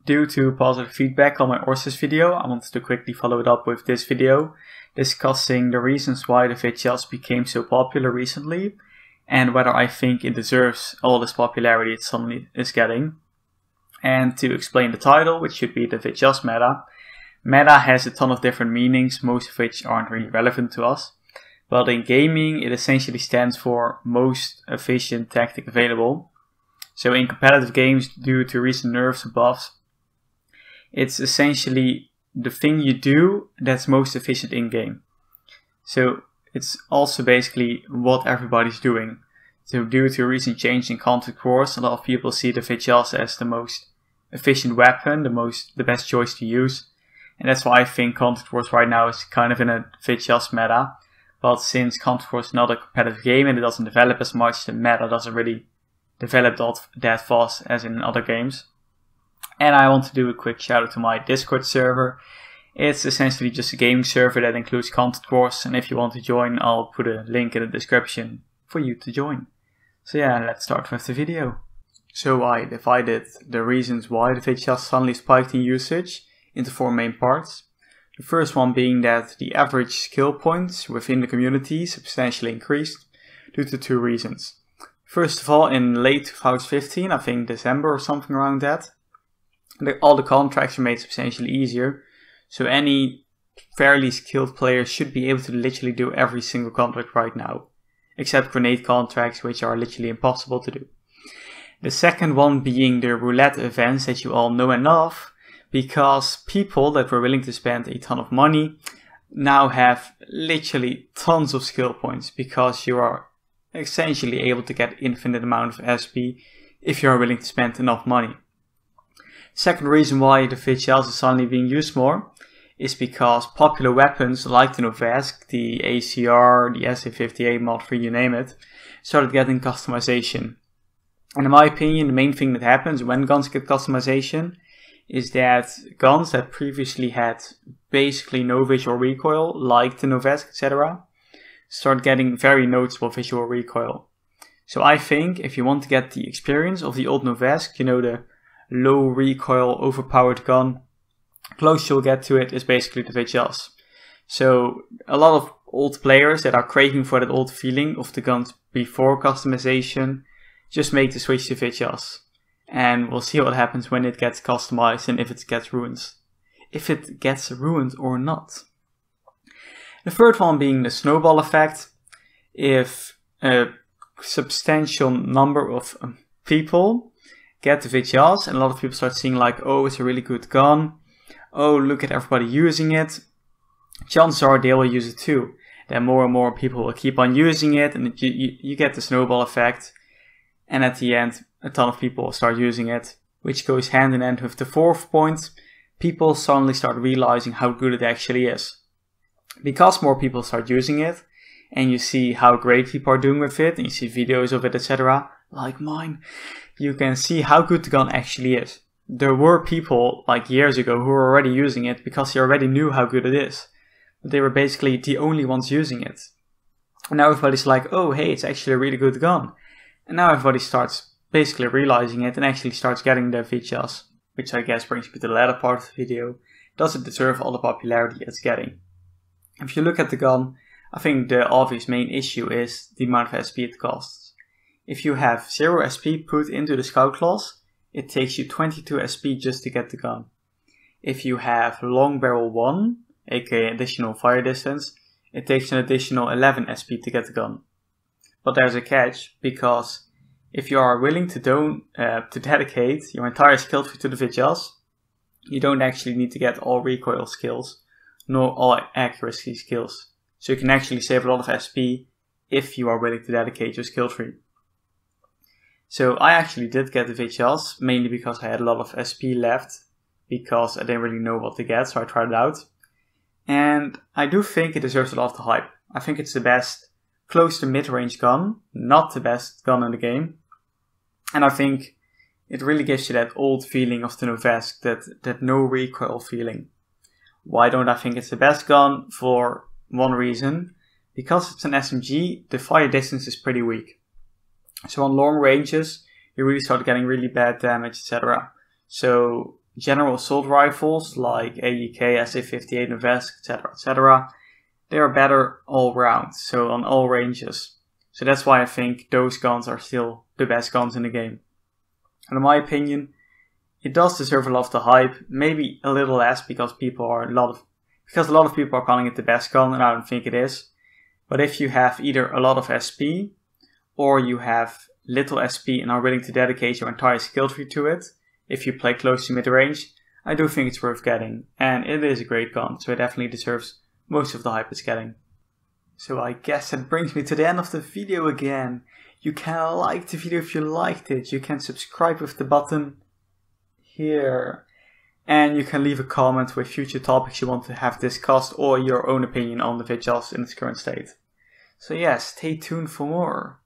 Due to positive feedback on my ASUS video, I wanted to quickly follow it up with this video discussing the reasons why the Vityaz became so popular recently and whether I think it deserves all this popularity it suddenly is getting. And to explain the title, which should be the Vityaz meta. Meta has a ton of different meanings, most of which aren't really relevant to us. But in gaming, it essentially stands for most efficient tactic available. So in competitive games, due to recent nerfs and buffs, it's essentially the thing you do that's most efficient in-game. So it's also basically what everybody's doing. So due to a recent change in Conflict Wars, a lot of people see the Vityaz as the most efficient weapon, the best choice to use. And that's why I think Conflict Wars right now is kind of in a Vityaz meta. But since Conflict Wars is not a competitive game and it doesn't develop as much, the meta doesn't really develop that fast as in other games. And I want to do a quick shout out to my Discord server. It's essentially just a gaming server that includes Conflict Wars, and if you want to join, I'll put a link in the description for you to join. So yeah, let's start with the video. So I divided the reasons why the Vityaz suddenly spiked in usage into 4 main parts. The first one being that the average skill points within the community substantially increased due to 2 reasons. First of all, in late 2015, I think December or something around that, all the contracts were made substantially easier. So any fairly skilled player should be able to literally do every single contract right now, except grenade contracts, which are literally impossible to do. The second one being the roulette events that you all know and love, because people that were willing to spend a ton of money now have literally tons of skill points, because you are essentially able to get infinite amount of SP if you are willing to spend enough money. Second reason why the Vityaz is suddenly being used more is because popular weapons like the Novesk, the ACR, the SA58, Mod 3, you name it, started getting customization. And in my opinion, the main thing that happens when guns get customization is that guns that previously had basically no visual recoil, like the Novesk, etc., start getting very noticeable visual recoil. So I think if you want to get the experience of the old Novesk, you know, the low recoil overpowered gun, close you'll get to it is basically the Vityaz. So a lot of old players that are craving for that old feeling of the guns before customization just make the switch to Vityaz. And we'll see what happens when it gets customized and if it gets ruined. If it gets ruined or not. The third one being the snowball effect. If a substantial number of people get the Vityaz and a lot of people start seeing like, oh, it's a really good gun. Oh, look at everybody using it. Chances are they will use it too. Then more and more people will keep on using it, and you get the snowball effect. And at the end, a ton of people will start using it, which goes hand in hand with the fourth point. People suddenly start realizing how good it actually is. Because more people start using it, and you see how great people are doing with it, and you see videos of it, etc., like mine, you can see how good the gun actually is. There were people like years ago who were already using it because they already knew how good it is. But they were basically the only ones using it. And now everybody's like, oh hey, it's actually a really good gun. And now everybody starts basically realizing it and actually starts getting their Vityaz. Which I guess brings me to the latter part of the video. Does it deserve all the popularity it's getting? If you look at the gun, I think the obvious main issue is the amount of SP it costs. If you have 0 SP put into the scout class, it takes you 22 SP just to get the gun. If you have long barrel 1, aka additional fire distance, it takes an additional 11 SP to get the gun. But there's a catch, because if you are willing to dedicate your entire skill tree to the Vityaz, you don't actually need to get all recoil skills, nor all accuracy skills. So you can actually save a lot of SP if you are willing to dedicate your skill tree. So I actually did get the Vityaz, mainly because I had a lot of SP left, because I didn't really know what to get, so I tried it out. And I do think it deserves a lot of the hype. I think it's the best close to mid-range gun, not the best gun in the game. And I think it really gives you that old feeling of the Novesk, that no recoil feeling. Why don't I think it's the best gun? For one reason, because it's an SMG, the fire distance is pretty weak. So on long ranges, you really start getting really bad damage, etc. So general assault rifles like AEK, SA58, Novesk, etc., they are better all round, so on all ranges. So that's why I think those guns are still the best guns in the game. And in my opinion, it does deserve a lot of the hype, maybe a little less because a lot of people are calling it the best gun, and I don't think it is. But if you have either a lot of SP, or you have little SP and are willing to dedicate your entire skill tree to it, if you play close to mid-range, I do think it's worth getting. And it is a great gun, so it definitely deserves most of the hype it's getting. So I guess that brings me to the end of the video again. You can like the video if you liked it, you can subscribe with the button here, and you can leave a comment with future topics you want to have discussed or your own opinion on the Vityaz in its current state. So yeah, stay tuned for more.